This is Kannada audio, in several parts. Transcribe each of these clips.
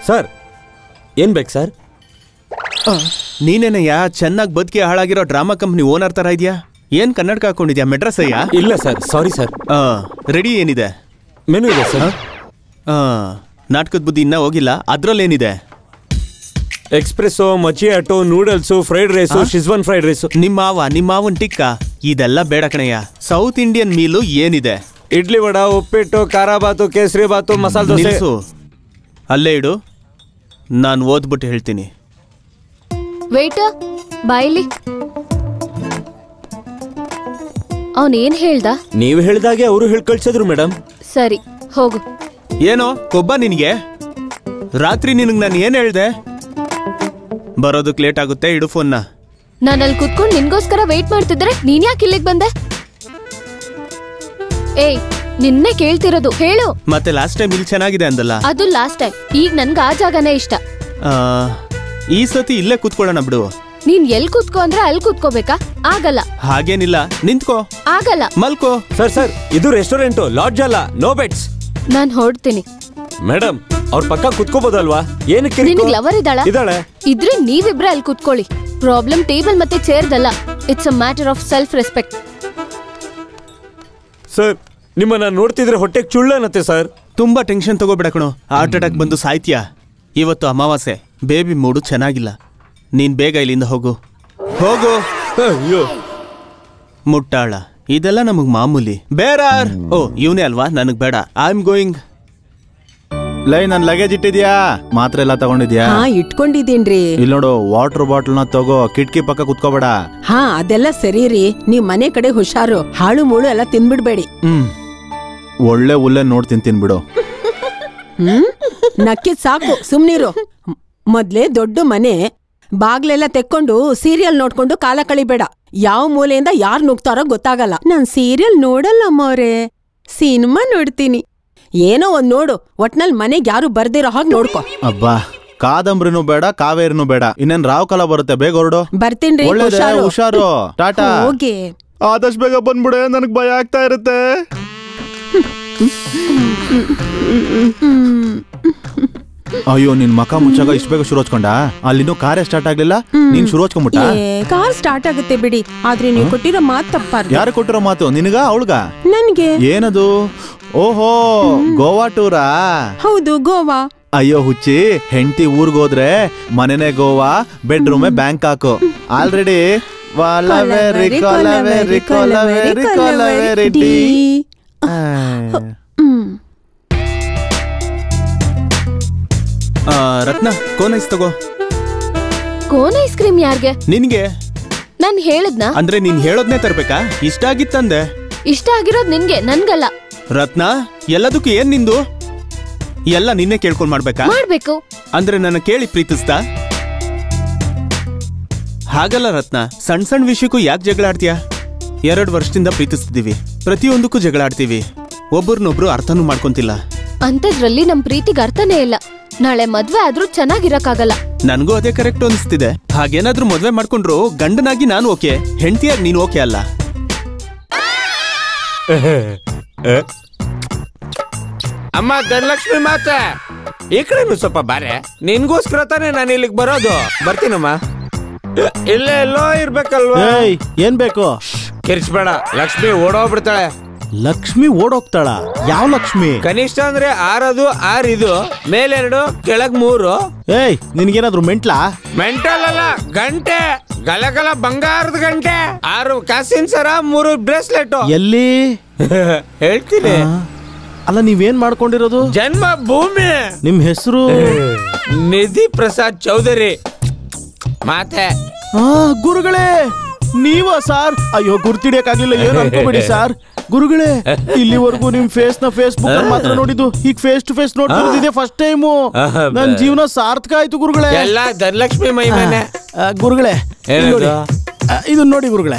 ಸರ್ ಏನ್ ಬೇಕು ಸರ್? ನೀನೇನಯ್ಯ ಚೆನ್ನಾಗಿ ಬದುಕಿ ಹಾಳಾಗಿರೋ ಡ್ರಾಮಾ ಕಂಪ್ನಿ ಓನರ್ ತರ ಇದೆಯಾ? ಏನ್ ಕನ್ನಡಕ ಹಾಕೊಂಡಿದ್ಯಾ? ಮೆಡ್ರಾಸ್ ಅಯ್ಯ? ಇಲ್ಲ ಸರ್, ಸಾರಿ ಸರ್. ರೆಡಿ ಏನಿದೆ? ಮೆನು ಇದೆ ಸರ್. ನಾಟಕದ ಬುದ್ಧಿ ಇನ್ನೂ ಹೋಗಿಲ್ಲ. ಅದ್ರಲ್ಲೇನಿದೆ? Espresso, macchiato, noodles, fried rice, Schezwan fried rice. ನಿಮ್ಮವನ್ ಟಿಕ್ಕ ಇದೆಲ್ಲ ಬೇಡ ಕಣಯ್ಯ. ಸೌತ್ ಇಂಡಿಯನ್ ಮೀಲು ಏನಿದೆ? ಇಡ್ಲಿ ವಡ, ಉಪ್ಪಿಟ್ಟು, ಖಾರ ಬಾತು, ಕೇಸರಿ ಬಾತು, ಮಸಾಲೆ ದೋಸೆ. ಅಲ್ಲೇ ಇಡು, ನಾನು ಓದ್ಬಿಟ್ಟು ಹೇಳ್ತೀನಿ. ವೇಟರ್ ಬಾಯಿಲಿ. ಅವನೇನ್ ಹೇಳ್ದ? ನೀವು ಹೇಳ್ದಾಗೆ ಅವರು ಹೇಳ್ಕಳ್ಸಿದ್ರು ಮೇಡಮ್. ಸರಿ ಹೋಗು. ಏನೋ ಕೊಬ್ಬ ನಿನಗೆ? ರಾತ್ರಿ ನಿನಗೆ ನಾನು ಏನ್ ಹೇಳ್ದೆ? ಬರೋದಕ್ಕೆ ಲೇಟ್ ಆಗುತ್ತೆ, ಇಡು ಫೋನ್ನ. ನಾನು ಅಲ್ಲಿ ಕುತ್ಕೊಂಡು ನಿನ್ಗೋಸ್ಕರ ವೇಟ್ ಮಾಡ್ತಿದ್ರೆ ನೀನ್ ಯಾಕೆ ಇಲ್ಲಿಗೆ ಬಂದೆ? ಏಯ್, ನಿನ್ನೆ ಕೇಳ್ತಿರೋದು ಹೇಳು. ಮತ್ತೆ ಲಾಸ್ಟ್ ಟೈಮ್ ಇಲ್ಲಿ ಚೆನ್ನಾಗಿದೆ ಅಂದಲ್ಲ? ಅದು ಲಾಸ್ಟ್ ಟೈಮ್. ಈಗ ನನ್ಗೆ ಆ ಜಾಗನೇ ಇಷ್ಟ. ಈ ಸತಿ ಇಲ್ಲೇ ಕೂತ್ಕೊಳ್ಳೋಣ ಬಿಡು. ನೀನ್ ಎಲ್ ಕೂತ್ಕೋ ಅಂದ್ರೆ ಅಲ್ಲಿ ಕೂತ್ಕೋಬೇಕಾ? ಆಗಲ್ಲ. ಹಾಗೇನಿಲ್ಲ, ನಿಂತ್ಕೋ. ಆಗಲ್ಲ. ಮಲ್ಕೋ. ಸರ್ ಇದು ರೆಸ್ಟೋರೆಂಟ್, ಲಾಡ್ಜ್ ಅಲ್ಲ, ನೋ ಬೆಟ್ಸ್. ನಾನ್ ಹೊಡ್ತೀನಿ. ಮೇಡಮ್ ಅವ್ರ ಪಕ್ಕ ಕುತ್ಕೋಬೋದಲ್ವಾ? ಏನಕ್ಕೆ? ನಿನಗೆ ಲವರ್ ಇದ್ದಾಳೆ? ಇದ್ರೆ ನೀವಿಬ್ರೆ ಅಲ್ಲಿ ಕುತ್ಕೊಳ್ಳಿ. ಪ್ರಾಬ್ಲಮ್ ಟೇಬಲ್ ಮತ್ತೆ ಚೇರ್ದಲ್ಲ. It's a matter of self respect. Sir ನಿಮ್ಮನ್ನ ನೋಡ್ತಿದ್ರೆ ಹೊಟ್ಟೆಗೆ ಚುಳ್ಳನತ್ತೆ ಸರ್. ತುಂಬಾ ಟೆನ್ಷನ್ ತಗೋಬೇಡ ಕಣೋ, ಹಾರ್ಟ್ ಅಟ್ಯಾಕ್ ಬಂದು ಸಾಯ್ತೀಯಾ. ಇವತ್ತು ಅಮಾವಾಸ್ಯೆ, ಬೇಬಿ ಮೂಡು ಚೆನ್ನಾಗಿಲ್ಲ. ನೀನ್ ಬೇಗ ಇಲ್ಲಿಂದ ಹೋಗು. ಅಯ್ಯೋ ಮುಟ್ಟಾಳ, ಇದೆಲ್ಲ ನಮಗ್ ಮಾಮೂಲಿ. ಬೇರಾರ್ ಇವನೇ ಅಲ್ವಾ? ನನಗ್ ಬೇಡ. I am going. ನನ್ ಲಗೇಜ್ ಇಟ್ಟಿದ್ಯಾ? ಮಾತ್ರ ಎಲ್ಲ ತಗೊಂಡಿದ್ಯಾ? ಇಟ್ಕೊಂಡಿದ್ದೀನ್ರಿ. ಇಲ್ಲಿ ನೋಡು, ವಾಟರ್ ಬಾಟಲ್ ನ ತಗೋ. ಕಿಟಕಿ ಪಕ್ಕ ಕುತ್ಕೋಬೇಡ. ಅದೆಲ್ಲ ಸರಿ ರೀ. ನೀವ್ ಮನೆ ಕಡೆ ಹುಷಾರು. ಹಾಳು ಮೂಳು ಎಲ್ಲ ತಿನ್ಬಿಡ್ಬೇಡಿ. ಒಳ್ಳೆ ಉಲ್ಲೆ ನೋಡ್ ತಿಂತೀನಿ ಬಿಡು. ನಕ್ಕಿದ್ ಸಾಕು, ಸುಮ್ನಿರು. ಮೊದ್ಲೇ ದೊಡ್ಡ ಮನೆ, ಬಾಗ್ಲೆಲ್ಲ ತೆಕ್ಕೊಂಡು ಸೀರಿಯಲ್ ನೋಡ್ಕೊಂಡು ಕಾಲ ಕಳಿಬೇಡ. ಯಾವ ಮೂಲೆಯಿಂದ ಯಾರು ನುಗ್ತಾರೋ ಗೊತ್ತಾಗಲ್ಲ. ನಾನ್ ಸೀರಿಯಲ್ ನೋಡಲ್ಲ ಅಮ್ಮವ್ರೆ, ಸಿನಿಮಾ ನೋಡ್ತೀನಿ. ಏನೋ ಒಂದ್ ನೋಡು, ಒಟ್ನಲ್ಲಿ ಮನೆಗ್ ಯಾರು ಬರ್ದಿರೋ ಹಾಗೆ ನೋಡ್ಕೊ. ಅಬ್ಬಾ, ಕಾದಂಬರಿನೂ ಬೇಡ, ಕಾವೇರಿನೂ ಬೇಡ. ಇನ್ನೇನ್ ರಾವ್ ಕಾಲ ಬರುತ್ತೆ, ಬೇಗ ಹೊರಡು. ಬರ್ತೀನ್ರಿ. ಹುಷಾರು. ಟಾಟಾ. ಹೋಗಿ. ಆದಷ್ಟು ಬೇಗ ಬಂದ್ಬಿಡೆ, ನನಗ್ ಭಯ ಆಗ್ತಾ ಇರುತ್ತೆ. ಅಯ್ಯೋ, ನಿನ್ ಮಕ ಮುಚ್ಚಾಗ ಇಷ್ಟ ಬೇಗ ಶುರು ಹಚ್ಕೊಂಡ? ಅಲ್ಲಿನೂ ಕಾರೇ ಸ್ಟಾರ್ಟ್ ಆಗ್ಲಿಲ್ಲ, ನೀನ್ ಶುರು ಹಚ್ಕೊಂಡ್ಬಿಟ್ಟ? ಕಾರ್ ಸ್ಟಾರ್ಟ್ ಆಗುತ್ತೆ ಬಿಡಿ, ಆದ್ರೆ ನೀವು ಕೊಟ್ಟಿರೋ ಮಾತು ತಪ್ಪಾರ್ದು. ಯಾರು ಕೊಟ್ಟಿರೋ ಮಾತು? ನಿನಗ ಅವಳ್ಗ? ನನ್ಗೆ. ಏನದು? ಓಹೋ, ಗೋವಾ ಟೂರಾ? ಹೌದು, ಗೋವಾ. ಅಯ್ಯೋ ಹುಚ್ಚಿ, ಹೆಂಡತಿ ಊರ್ಗೋದ್ರೆ ಮನೆನೇ ಗೋವಾ, ಬೆಡ್ರೂಮೇ ಬ್ಯಾಂಕಾಕ್. ಆಲ್ರೆಡಿ ರತ್ನ, ಕೋನ್ ಐಸ್ ತಗೋ. ಕೋನ್ ಐಸ್ ಕ್ರೀಮ್ ಯಾರ್ಗೆ? ನಿನ್ಗೆ. ನಾನ್ ಹೇಳದ್ನ? ಅಂದ್ರೆ ನೀನ್ ಹೇಳೋದ್ನೇ ತರ್ಬೇಕಾ? ಇಷ್ಟ ಆಗಿತ್ತಂದೆ. ಇಷ್ಟ ಆಗಿರೋದ್ ನಿನ್ಗೆ, ನನ್ಗಲ್ಲ. ರತ್ನ, ಎಲ್ಲದಕ್ಕೂ ಏನ್ ನಿಂದು? ಎಲ್ಲ ನಿನ್ನೆ ಕೇಳ್ಕೊಂಡ್ ಮಾಡ್ಬೇಕಾ? ಮಾಡ್ಬೇಕು. ಅಂದ್ರೆ ನನ್ನ ಕೇಳಿ ಪ್ರೀತಿಸ್ತಾ? ಹಾಗಲ್ಲ ರತ್ನ, ಸಣ್ಣ ಸಣ್ಣ ವಿಷಯಕ್ಕೂ ಯಾಕೆ ಜಗಳ ಆಡ್ತೀಯಾ? 2 ವರ್ಷದಿಂದ ಪ್ರೀತಿಸ್ತಿದೀವಿ, ಪ್ರತಿಯೊಂದಕ್ಕೂ ಜಗಳ ಆಡ್ತೀವಿ, ಒಬ್ಬರನ್ನೊಬ್ರು ಅರ್ಥನೂ ಮಾಡ್ಕೊಂತಿಲ್ಲ. ಅಂತದ್ರಲ್ಲಿ ನಮ್ ಪ್ರೀತಿಗೆ ಅರ್ಥನೇ ಇಲ್ಲ. ನಾಳೆ ಮದ್ವೆ ಆದ್ರೂ ಚೆನ್ನಾಗಿರಕ್ಕಾಗಲ್ಲ. ನನ್ಗೂ ಅದೇ ಕರೆಕ್ಟ್ ಅನಿಸ್ತಿದೆ. ಹಾಗೇನಾದ್ರೂ ಮದ್ವೆ ಮಾಡ್ಕೊಂಡ್ರು ಗಂಡನಾಗಿ ನಾನು ಓಕೆ, ಹೆಂಡತಿಯಾಗಿ ನೀನು ಓಕೆ ಅಲ್ಲ. ಅಮ್ಮ ಧನಲಕ್ಷ್ಮಿ ಮಾತೆ, ಈ ಕಡೆನು ಸ್ವಲ್ಪ ಬಾರೆ. ನಿನ್ಗೋಸ್ಕರ ತಾನೇ ನಾನು ಇಲ್ಲಿಗೆ ಬರೋದು. ಬರ್ತೀನಮ್ಮ. ಇಲ್ಲೇ ಎಲ್ಲೋ ಇರ್ಬೇಕಲ್ವಾ? ಏನ್ ಬೇಕು? ಕಿರ್ಚ್ಬೇಡ, ಲಕ್ಷ್ಮಿ ಓಡೋಗ್ಬಿಡ್ತಾಳೆ. ಲಕ್ಷ್ಮಿ ಓಡೋಗ್ತಾಳ? ಯಾವ ಲಕ್ಷ್ಮಿ? ಕನಿಷ್ಠ ಅಂದ್ರೆ 6 ಇದು, ಮೇಲೆ 2, ಕೆಳಗ್ 3. ನಿನ್ಗೇನಾದ್ರು ಮೆಂಟ್ಲಾ? ಮೆಂಟಲ್ ಅಲ್ಲ, ಗಂಟೆ. ಗಲಗಲ ಬಂಗಾರದ ಗಂಟೆ, 6 ಕಾಸಿನ ಸರ, 3 ಬ್ರೇಸ್ಲೆಟ್. ಎಲ್ಲಿ? ಹೇಳ್ತೀನಿ. ಅಲ್ಲ, ನೀವೇನ್ ಮಾಡ್ಕೊಂಡಿರೋದು? ಜನ್ಮ ಭೂಮಿ. ನಿಮ್ ಹೆಸರು? ನಿಧಿ ಪ್ರಸಾದ್ ಚೌಧರಿ ಮಾತೆ. ಗುರುಗಳೇ, ನೀವ ಸಾರ್? ಅಯ್ಯೋ, ಗುರ್ತಿಡಿಯಕ್ಕಾಗ್ಲಿಲ್ಲ, ಏನು ಅನ್ಕೋಬೇಡಿ ಸಾರ್. ಗುರುಗಳೇ, ಇಲ್ಲಿವರೆಗೂ ನಿಮ್ ಫೇಸ್ ನ ಫೇಸ್ಬುಕ್ ಅಲ್ಲಿ ಮಾತ್ರ ನೋಡಿದ್ದು, ಈಗ ಫೇಸ್ ಟು ಫೇಸ್ ನೋಡ್ತಿರೋದಿದೆ ಫಸ್ಟ್ ಟೈಮು. ನನ್ ಜೀವನ ಸಾರ್ಥಕ ಆಯ್ತು ಗುರುಗಳೇ. ಎಲ್ಲ ಧನಲಕ್ಷ್ಮಿ ಮೈಮೇನೆ. ಗುರುಗಳೇ, ಇದನ್ನ ನೋಡಿ ಗುರುಗಳೇ.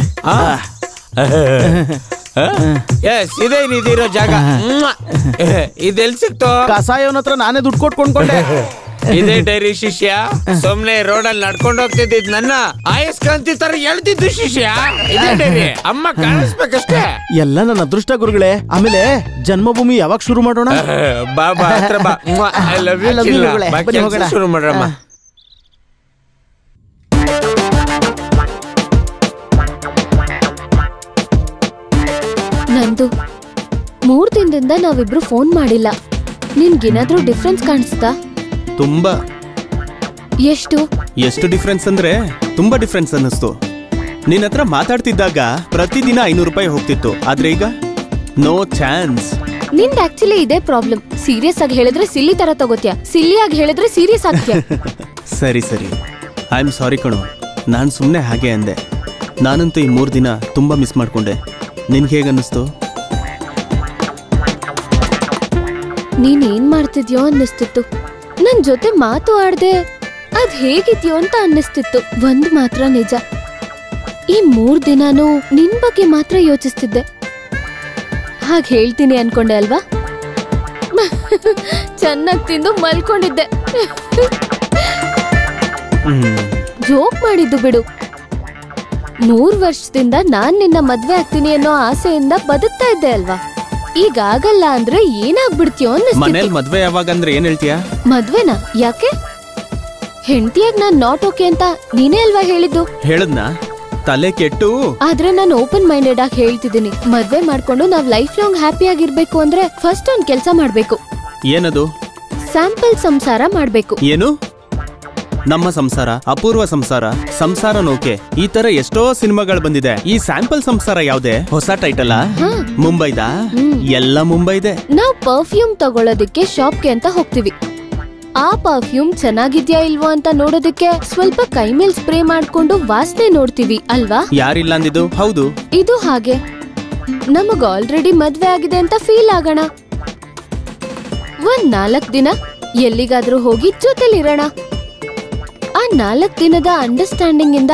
ಇದೇನಿದಿರೋ ಜಾಗ? ಇದೆಲ್ ಸಿಕ್ತೋ? ಕಸಾಯವನ ಹತ್ರ ನಾನೇ ದುಡ್ಡು ಕೊಟ್ಟು ಕೊಂಡ್ಕೊಂಡೆ. ಇದೇ ಡೈರಿ ಶಿಷ್ಯ ಸುಮ್ನೆ ರೋಡಲ್ಲಿ ನಡ್ಕೊಂಡು ಹೋಗ್ತಿದ್ದಿದ್ ನನ್ನ ಆಯಸ್ಕಾಂತಿ ತರ ಎಳ್ತಿದ್ದು ಶಿಷ್ಯ. ಇದೇ ಡೈರಿ ಅಮ್ಮ ಕಾಣಿಸ್ಬೇಕಷ್ಟೇ. ಎಲ್ಲ ನನ್ನ ಅದೃಷ್ಟ ಗುರುಗಳೇ. ಆಮೇಲೆ ಜನ್ಮಭೂಮಿ ಯಾವಾಗ ಶುರು ಮಾಡೋಣ? ಬಾಬಾ ಹತ್ರ ಬಾ. ಐ ಲವ್ ಯು ಗುರುಗಳೇ. ಬನ್ನಿ ಹೋಗೋಣ. ಶುರು ಮಾಡ್ರಮ್ಮ. ನಂದು 3 ದಿನದಿಂದ ನಾವಿಬ್ರು ಫೋನ್ ಮಾಡಿಲ್ಲ. ನಿನ್ಗೇನಾದ್ರೂ ಡಿಫ್ರೆನ್ಸ್ ಕಾಣಿಸ್ತಾ? ತುಂಬಾ. ಎಷ್ಟು ಡಿಫ್ರೆನ್ಸ್ ಅಂದ್ರೆ ತುಂಬಾ ಡಿಫ್ರೆನ್ಸ್ ಅನ್ನಿಸ್ತು. ನಿನ್ನ ಹತ್ರ ಮಾತಾಡ್ತಿದ್ದಾಗ ಪ್ರತಿದಿನ 500 ರೂಪಾಯಿ ಹೋಗ್ತಿತ್ತು, ಆದ್ರೆ ಈಗ ನೋ ಚಾನ್ಸ್. ನಿಂದ ಆಕ್ಚುಲಿ ಇದೇ ಪ್ರಾಬ್ಲಮ್. ಸೀರಿಯಸ್ ಆಗಿ ಹೇಳಿದ್ರೆ ಸಿಲ್ಲಿ ತರ ತಗೋತ್ಯಾ, ಸಿಲ್ಲಿ ಆಗಿ ಹೇಳಿದ್ರೆ ಸೀರಿಯಸ್ ಆಗ್ತ್ಯಾ. ಸರಿ ಐ ಆಮ್ ಸಾರಿ ಕಣೋ, ನಾನು ಸುಮ್ಮನೆ ಹಾಗೆ ಅಂದೆ. ನಾನಂತೂ ಈ 3 ದಿನ ತುಂಬಾ ಮಿಸ್ ಮಾಡ್ಕೊಂಡೆ. ನಿನ್ಗೆ ಹೇಗನ್ನಿಸ್ತು? ನೀನ್ ಏನ್ ಮಾಡ್ತಿದ್ಯೋ ಅನ್ನಿಸ್ತಿತ್ತು. ನನ್ ಜೊತೆ ಮಾತು ಆಡ್ದೆ ಅದ್ ಹೇಗಿದ್ಯೋ ಅಂತ ಅನ್ನಿಸ್ತಿತ್ತು. ಒಂದ್ ಮಾತ್ರ ನಿಜ, ಈ 3 ದಿನಾನು ನಿನ್ ಬಗ್ಗೆ ಮಾತ್ರ ಯೋಚಿಸ್ತಿದ್ದೆ. ಹಾಗೆ ಹೇಳ್ತೀನಿ ಅನ್ಕೊಂಡೆ ಅಲ್ವಾ? ಚೆನ್ನಾಗ್ ತಿಂದು ಮಲ್ಕೊಂಡಿದ್ದೆ. ಜೋಕ್ ಮಾಡಿದ್ದು ಬಿಡು. 3 ವರ್ಷದಿಂದ ನಾನ್ ನಿನ್ನ ಮದ್ವೆ ಆಗ್ತೀನಿ ಅನ್ನೋ ಆಸೆಯಿಂದ ಬದುಕ್ತಾ ಇದ್ದೆ ಅಲ್ವಾ? ಈಗ ಆಗಲ್ಲ ಅಂದ್ರೆ ಏನಾಗ್ಬಿಡ್ತೀಯೋ ಅನ್ನಿಸ್ತಿತ್ತು. ಮನೇಲಿ ಮದ್ವೆ ಯಾವಾಗ ಅಂದ್ರೆ ಏನ್ ಹೇಳ್ತೀಯಾ? ಮದ್ವೆನಾ? ಯಾಕೆ? ಹೆಂಡತಿಯಾಗ ನಾನ್ ನಾಟ್ ಓಕೆ ಅಂತ ನೀನೇ ಅಲ್ವಾ ಹೇಳಿದ್ದು? ಹೇಳದ್ನ? ತಲೆ ಕೆಟ್ಟು. ಆದ್ರೆ ನಾನು ಓಪನ್ ಮೈಂಡೆಡ್ ಆಗಿ ಹೇಳ್ತಿದ್ದೀನಿ. ಮದ್ವೆ ಮಾಡ್ಕೊಂಡು ನಾವ್ ಲೈಫ್ ಲಾಂಗ್ ಹ್ಯಾಪಿ ಆಗಿರ್ಬೇಕು ಅಂದ್ರೆ ಫಸ್ಟ್ ಒಂದ್ ಕೆಲ್ಸ ಮಾಡ್ಬೇಕು. ಏನದು? ಸ್ಯಾಂಪಲ್ ಸಂಸಾರ ಮಾಡ್ಬೇಕು. ಏನು? ನಮ್ಮ ಸಂಸಾರ, ಅಪೂರ್ವ ಸಂಸಾರ, ಸಂಸಾರ ನೌಕೆ, ಈ ತರ ಎಷ್ಟೋ ಸಿನಿಮಾಗಳು ಬಂದಿದೆ. ಈ ಸ್ಯಾಂಪಲ್ ಸಂಸಾರ ಯಾವ್ದೇ? ಹೊಸ ಟೈಟಲ್? ಮುಂಬೈದ? ಎಲ್ಲ ಮುಂಬೈದೆ. ನಾವ್ ಪರ್ಫ್ಯೂಮ್ ತಗೊಳ್ಳೋದಕ್ಕೆ ಶಾಪ್ಗೆ ಅಂತ ಹೋಗ್ತಿವಿ. ಆ ಪರ್ಫ್ಯೂಮ್ ಚೆನ್ನಾಗಿದ್ಯಾ ಇಲ್ವಾ ಅಂತ ನೋಡೋದಕ್ಕೆ ಸ್ವಲ್ಪ ಕೈ ಮೇಲ್ ಸ್ಪ್ರೇ ಮಾಡ್ಕೊಂಡು ವಾಸನೆ ನೋಡ್ತೀವಿ ಅಲ್ವಾ? ಯಾರಿಲ್ಲ ಅಂದಿದ್ದು? ಹೌದು. ಇದು ಹಾಗೆ ನಮಗ್ ಆಲ್ರೆಡಿ ಮದ್ವೆ ಆಗಿದೆ ಅಂತ ಫೀಲ್ ಆಗೋಣ. ಒಂದ್ 4 ದಿನ ಎಲ್ಲಿಗಾದ್ರೂ ಹೋಗಿ ಜೊತೆಲಿರೋಣ. ಆ 4 ದಿನದ ಅಂಡರ್ಸ್ಟ್ಯಾಂಡಿಂಗ್ ಇಂದ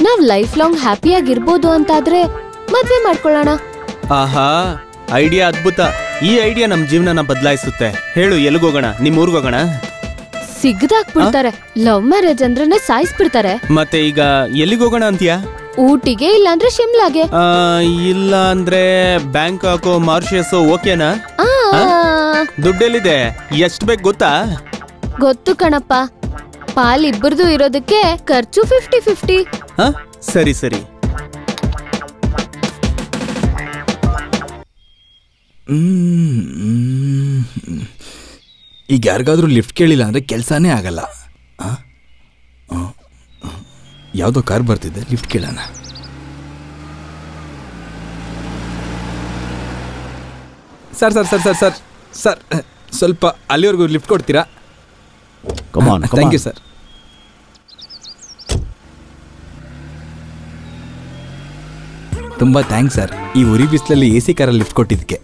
ನಾವ್ ಲೈಫ್ ಲಾಂಗ್ ಹ್ಯಾಪಿ ಆಗಿರ್ಬೋದು ಅಂತಾದ್ರೆ ಮದ್ವೆ ಮಾಡ್ಕೊಳ್ಳೋಣ. ಆಹಾ, ಐಡಿಯಾ ಅದ್ಭುತ. ಈ ಐಡಿಯಾ ನಮ್ ಜೀವನನ ಬದಲಾಯಿಸುತ್ತೆ. ಹೇಳು, ಎಲ್ಲಿಗೋಗೋಣ? ನಿಮ್ ಊರ್ಗೋಗೋಣ? ಸಿಗ್ದಾಕ್ಬಿಡ್ತಾರೆ. ಲವ್ ಮ್ಯಾರೇಜ್ ಅಂದ್ರೆ ಸಾಯಿಸ್ಬಿಡ್ತಾರೆ. ಮತ್ತೆ ಈಗ ಎಲ್ಲಿಗೋಗೋಣ ಅಂತೀಯಾ? ಊಟಿಗೆ, ಇಲ್ಲ ಅಂದ್ರೆ ಶಿಮ್ಲಾಗೆ. ಇಲ್ಲ ಅಂದ್ರೆ ಬ್ಯಾಂಕಾಕ್, ಮಾರಿಷಸ್ ಓಕೆನಾ? ದುಡ್ಡೆಲ್ಲಿದೆ? ಎಷ್ಟ್ ಬೇಕು ಗೊತ್ತಾ? ಗೊತ್ತು ಕಣಪ್ಪ. ಪಾಲ್ ಇಬ್ಬರದು ಇರೋದಕ್ಕೆ ಖರ್ಚು 50-50. ಸರಿ. ಈಗ ಯಾರಿಗಾದ್ರೂ ಲಿಫ್ಟ್ ಕೇಳಿಲ್ಲ ಅಂದ್ರೆ ಕೆಲಸನೇ ಆಗಲ್ಲ. ಯಾವುದೋ ಕಾರ್ ಬರ್ತಿದೆ, ಲಿಫ್ಟ್ ಕೇಳೋಣ. Sir sir sir sir sir sir ಸ್ವಲ್ಪ ಅಲ್ಲಿವರೆಗೂ ಲಿಫ್ಟ್ ಕೊಡ್ತೀರಾ? Thank you sir. ತುಂಬ ಥ್ಯಾಂಕ್ಸ್ ಸರ್, ಈ ಉರಿ ಬಿಸಿಲಲ್ಲಿ AC ಕಾರಲ್ಲಿ ಲಿಫ್ಟ್ ಕೊಟ್ಟಿದ್ದಕ್ಕೆ.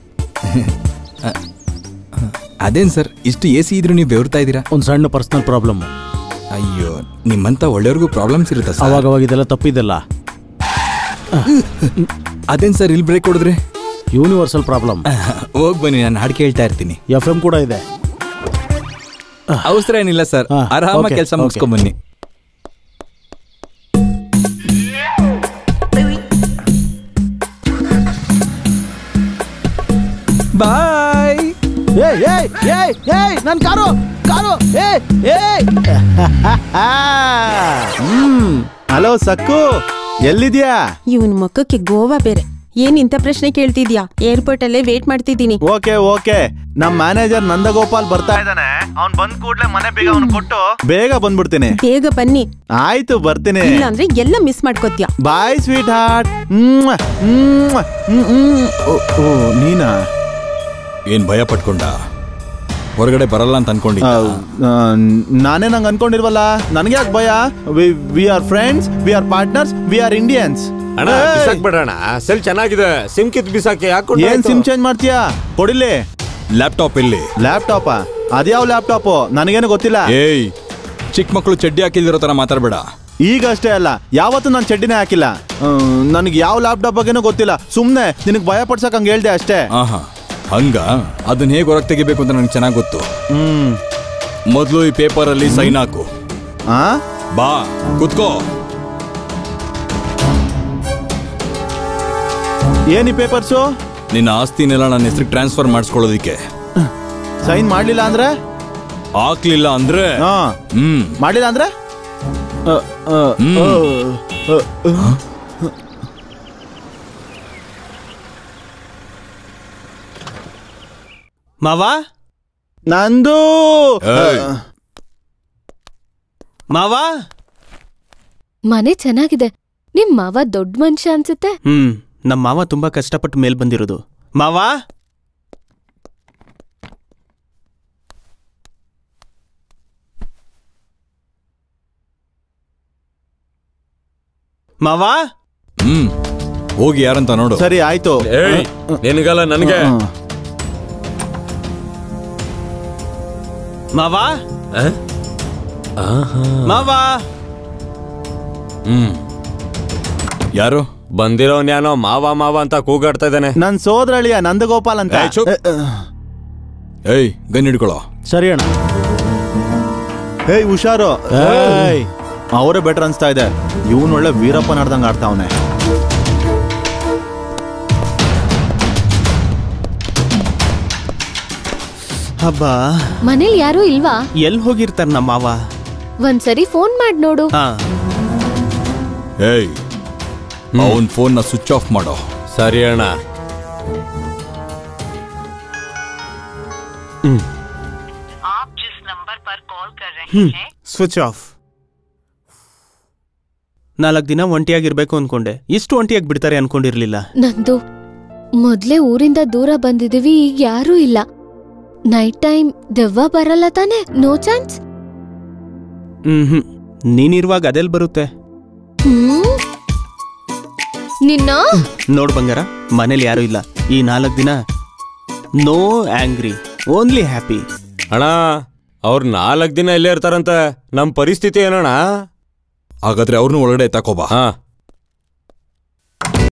ಅದೇನು ಸರ್, ಇಷ್ಟು AC ಇದ್ರೂ ನೀವು ಬೆವರ್ತಾ ಇದ್ದೀರಾ? ಒಂದು ಸಣ್ಣ ಪರ್ಸನಲ್ ಪ್ರಾಬ್ಲಮ್. ಅಯ್ಯೋ, ನಿಮ್ಮಂತ ಒಳ್ಳೆಯವ್ರಿಗೂ ಪ್ರಾಬ್ಲಮ್ಸ್ ಇರುತ್ತೆ ಸರ್. ಅವಾಗ ಇದೆಲ್ಲ ತಪ್ಪಿದೆಲ್ಲ. ಅದೇನು ಸರ್ ಇಲ್ಲಿ ಬ್ರೇಕ್ ಕೊಡಿದ್ರೆ? Universal problem. ಹೋಗಿ ಬನ್ನಿ, ನಾನು ಹಾಡು ಕೇಳ್ತಾ ಇರ್ತೀನಿ. FM ಕೂಡ ಇದೆ. ಅವಸರ ಏನಿಲ್ಲ ಸರ್, ಆರಾಮಾಗಿ ಕೆಲಸ ಮುಗಿಸ್ಕೊಂಡ್ ಬನ್ನಿ. ಬಾಯ್. ನನ್ ಕಾರು. ಹಲೋ ಸಕ್ಕು, ಎಲ್ಲಿದ್ಯಾ? ಇವನ್ ಮಕ್ಕಕ್ಕೆ ಗೋವಾ ಬೇರೆ. ಏನ್ ಇಂಥ ಪ್ರಶ್ನೆ ಕೇಳ್ತಿದ್ಯಾ? ಏರ್ಪೋರ್ಟ್ ಅಲ್ಲೇ ವೇಟ್ ಮಾಡ್ತಿದ್ದೀನಿ. ಓಕೆ. ನಮ್ ಮ್ಯಾನೇಜರ್ ನಂದಗೋಪಾಲ್ ಬರ್ತಾ ಇದ್ದಾನೆ. ಅವ್ನ್ ಬಂದ್ ಕೂಡ್ಲೆ ಮನೆ ಬೇಗ ಅವ್ನು ಕೊಟ್ಟು ಬೇಗ ಬಂದ್ಬಿಡ್ತೀನಿ. ಬೇಗ ಬನ್ನಿ. ಆಯ್ತು, ಬರ್ತೀನಿ. ಇಲ್ಲ ಅಂದ್ರೆ ಎಲ್ಲ ಮಿಸ್ ಮಾಡ್ಕೋತ್ಯಾ. ಬಾಯ್ ಸ್ವೀಟ್ ಹಾರ್ಟ್. ನೀನಾ? ಏನ್ ಭಯ ಪಟ್ಕೊಂಡ? ಹೊರಗಡೆ ಬರಲ್ಲ ಅಂತ ಅನ್ಕೊಂಡಿದ್ದ? ನಾನೇ ನಂಗೆ ಅನ್ಕೊಂಡಿರ್ವಲ್ಲ. ನನ್ಗೆ ಯಾಕೆ ಭಯ? We are friends, we are partners, we are Indians. ಅಣ್ಣ ಬಿಸಾಕ್ಬೇಡಣ, ಸೆಲ್ ಚೆನ್ನಾಗಿದೆ. ಸಿಮ್ ಕಿತ್ ಬಿಸಾಕಿ ಹಾಕೊಂಡು. ಏನ್ ಸಿಮ್ ಚೇಂಜ್ ಮಾಡ್ತೀಯಾ? ಕೊಡಿಲಿ. ಲ್ಯಾಪ್ಟಾಪ್ ಇಲ್ಲಿ. ಲ್ಯಾಪ್ಟಾಪ? ಅದ್ಯಾವ ಲ್ಯಾಪ್ಟಾಪು? ನನಗೇನು ಗೊತ್ತಿಲ್ಲ. ಏಯ್, ಚಿಕ್ಕ ಮಕ್ಕಳು ಚಡ್ಡಿ ಹಾಕಿಲ್ದಿರೋ ತರ ಮಾತಾಡ್ಬೇಡ. ಈಗ ಅಷ್ಟೇ ಅಲ್ಲ, ಯಾವತ್ತೂ ನಾನು ಚಡ್ಡಿನೇ ಹಾಕಿಲ್ಲ. ನನಗೆ ಯಾವ ಲ್ಯಾಪ್ಟಾಪ್ ಬಗ್ಗೆನೂ ಗೊತ್ತಿಲ್ಲ. ಸುಮ್ನೆ ನಿನಗೆ ಭಯ ಪಡ್ಸಕ್ ಹಂಗೆ ಹೇಳ್ದೆ ಅಷ್ಟೇ. ಹಂಗ ಅದನ್ನ ಹೇಗೆ ಹೊರಗೆ ತೆಗಿಬೇಕು ಅಂತ ನನಗೆ ಚೆನ್ನಾಗಿ ಗೊತ್ತು. ಮೊದಲು ಈ ಪೇಪರ್ ಅಲ್ಲಿ ಸೈನ್ ಹಾಕು. ಬಾ ಕುತ್ಕೋ. ಏನಿ ಪೇಪರ್ಸು? ನಿನ್ನ ಆಸ್ತಿನೆಲ್ಲ ನನ್ನ ಹೆಸರಿಗೆ ಟ್ರಾನ್ಸ್ಫರ್ ಮಾಡಿಸ್ಕೊಳ್ಳೋದಿಕ್ಕೆ. ಸೈನ್ ಮಾಡ್ಲಿಲ್ಲ ಅಂದ್ರೆ? ಹಾಕ್ಲಿಲ್ಲ ಅಂದ್ರೆ? ಮಾಡ್ಲಿಲ್ಲ ಅಂದ್ರೆ? ಮಾವ ನಂದು ಮಾವ ಮನೆ ಚೆನ್ನಾಗಿದೆ. ನಿಮ್ ಮಾವ ದೊಡ್ಡ ಮನುಷ್ಯ ಅನ್ಸುತ್ತೆ. ನಮ್ಮ ಮಾವ ತುಂಬಾ ಕಷ್ಟಪಟ್ಟು ಮೇಲ್ ಬಂದಿರೋದು. ಮಾವ ಮಾವ ಹೋಗಿ ಯಾರಂತ ನೋಡು. ಸರಿ ಆಯ್ತು. ನಿನಗಲ್ಲ ನನಗೆ. ಮಾವ ಮಾವ ಯಾರು? ಬಂದಿರೋನ್ಯಾನೋ ಮಾವ ಮಾವ ಅಂತ ಕೂಗಾಡ್ತಾ ಇದ್ದಾನೆ. ನನ್ ಸೋದರಳಿಯ ನಂದಗೋಪಾಲ್ ಅಂತ. ಏಯ್ ಗನ್ ಹಿಡ್ಕೊಳ್ಳೋ. ಸರಿ ಅಣ್ಣ. ಏಯ್ ಹುಷಾರು. ಅವರೇ ಬೆಟರ್ ಅನ್ಸ್ತಾ ಇದೆ. ಇವನ್ ಒಳ್ಳೆ ವೀರಪ್ಪ ನಡ್ದಂಗ ಆಡ್ತಾವನೆ. ಹಬ್ಬ ಮನೇಲಿ ಯಾರೂ ಇಲ್ವಾ? ಎಲ್ ಹೋಗಿರ್ತಾರ ನಮ್ಮ ಮಾವ? ಒಂದ್ಸರಿ ಫೋನ್ ಮಾಡಿ ನೋಡು. ಏಯ್ ಅವನ್ ಫೋನ್ ನ ಸ್ವಿಚ್ ಆಫ್ ಮಾಡೋ. ಸರಿ ಅಣ್ಣ. Switch off. 4 ದಿನ ಒಂಟಿಯಾಗಿರ್ಬೇಕು ಅನ್ಕೊಂಡೆ. ಇಷ್ಟು ಒಂಟಿಯಾಗಿ ಬಿಡ್ತಾರೆ ಅನ್ಕೊಂಡಿರ್ಲಿಲ್ಲ. ನಂದು ಮೊದ್ಲೇ ಊರಿಂದ ದೂರ ಬಂದಿದೀವಿ. ಈಗ ಯಾರೂ ಇಲ್ಲ. ನೈಟ್ ಟೈಮ್ ದೆವ್ವ ಬರಲ್ಲ ತಾನೆ? No chance. ನೀನಿರುವಾಗ ಅದೆಲ್ ಬರುತ್ತೆ? ನಿನ್ನ ನೋಡ್ ಬಂಗಾರ, ಮನೇಲಿ ಯಾರು ಇಲ್ಲ. ಈ 4 ದಿನ ನೋ ಆಂಗ್ರಿ, ಓನ್ಲಿ ಹ್ಯಾಪಿ. ಅಣ್ಣ ಅವ್ರು 4 ದಿನ ಇಲ್ಲೇ ಇರ್ತಾರಂತ. ನಮ್ ಪರಿಸ್ಥಿತಿ ಏನಣ್ಣ? ಹಾಗಾದ್ರೆ ಅವ್ರನ್ನೂ ಒಳಗಡೆ ತಕೋಬಾ.